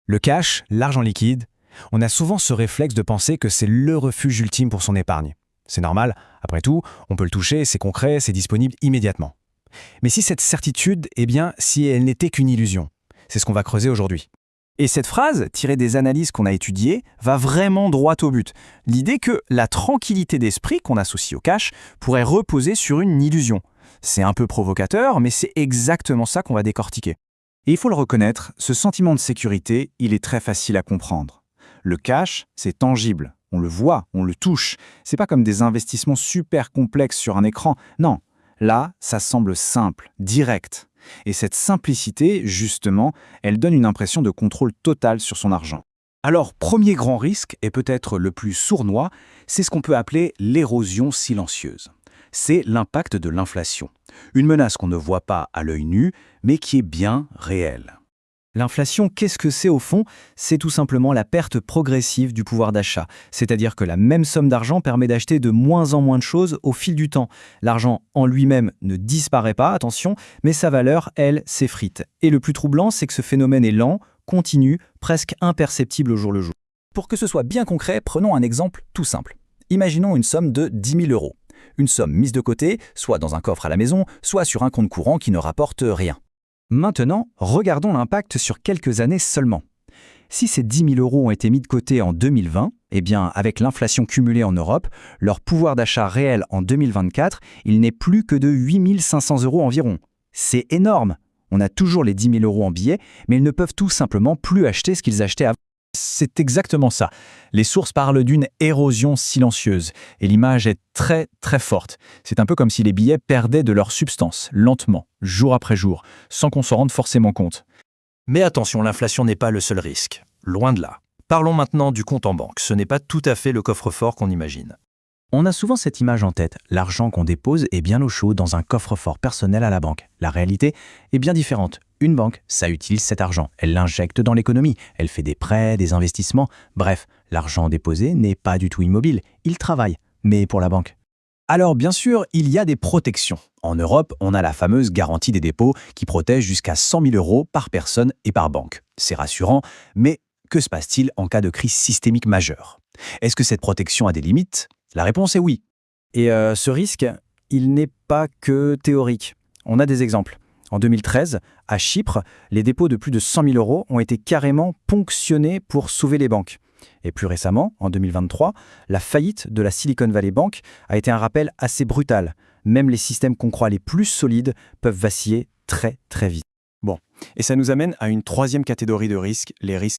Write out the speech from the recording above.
Le cash, l'argent liquide, on a souvent ce réflexe de penser que c'est le refuge ultime pour son épargne. C'est normal, après tout, on peut le toucher, c'est concret, c'est disponible immédiatement. Mais si cette certitude, si elle n'était qu'une illusion, c'est ce qu'on va creuser aujourd'hui. Et cette phrase, tirée des analyses qu'on a étudiées, va vraiment droit au but. L'idée que la tranquillité d'esprit qu'on associe au cash pourrait reposer sur une illusion. C'est un peu provocateur, mais c'est exactement ça qu'on va décortiquer. Et il faut le reconnaître, ce sentiment de sécurité, il est très facile à comprendre. Le cash, c'est tangible. On le voit, on le touche. C'est pas comme des investissements super complexes sur un écran. Non, là, ça semble simple, direct. Et cette simplicité, justement, elle donne une impression de contrôle total sur son argent. Alors, premier grand risque, et peut-être le plus sournois, c'est ce qu'on peut appeler l'érosion silencieuse. C'est l'impact de l'inflation. Une menace qu'on ne voit pas à l'œil nu, mais qui est bien réelle. L'inflation, qu'est-ce que c'est au fond? C'est tout simplement la perte progressive du pouvoir d'achat. C'est-à-dire que la même somme d'argent permet d'acheter de moins en moins de choses au fil du temps. L'argent en lui-même ne disparaît pas, attention, mais sa valeur, elle, s'effrite. Et le plus troublant, c'est que ce phénomène est lent, continu, presque imperceptible au jour le jour. Pour que ce soit bien concret, prenons un exemple tout simple. Imaginons une somme de 10 000 €. Une somme mise de côté, soit dans un coffre à la maison, soit sur un compte courant qui ne rapporte rien. Maintenant, regardons l'impact sur quelques années seulement. Si ces 10 000 € ont été mis de côté en 2020, avec l'inflation cumulée en Europe, leur pouvoir d'achat réel en 2024, il n'est plus que de 8 500 € environ. C'est énorme. On a toujours les 10 000 € en billets, mais ils ne peuvent tout simplement plus acheter ce qu'ils achetaient avant. C'est exactement ça. Les sources parlent d'une érosion silencieuse, et l'image est très très forte. C'est un peu comme si les billets perdaient de leur substance, lentement, jour après jour, sans qu'on s'en rende forcément compte. Mais attention, l'inflation n'est pas le seul risque. Loin de là. Parlons maintenant du compte en banque. Ce n'est pas tout à fait le coffre-fort qu'on imagine. On a souvent cette image en tête. L'argent qu'on dépose est bien au chaud dans un coffre-fort personnel à la banque. La réalité est bien différente. Une banque, ça utilise cet argent. Elle l'injecte dans l'économie. Elle fait des prêts, des investissements. Bref, l'argent déposé n'est pas du tout immobile. Il travaille, mais pour la banque. Alors bien sûr, il y a des protections. En Europe, on a la fameuse garantie des dépôts qui protège jusqu'à 100 000 € par personne et par banque. C'est rassurant, mais que se passe-t-il en cas de crise systémique majeure? Est-ce que cette protection a des limites? La réponse est oui. Et ce risque, il n'est pas que théorique. On a des exemples. En 2013, à Chypre, les dépôts de plus de 100 000 € ont été carrément ponctionnés pour sauver les banques. Et plus récemment, en 2023, la faillite de la Silicon Valley Bank a été un rappel assez brutal. Même les systèmes qu'on croit les plus solides peuvent vaciller très très vite. Bon, et ça nous amène à une troisième catégorie de risques, les risques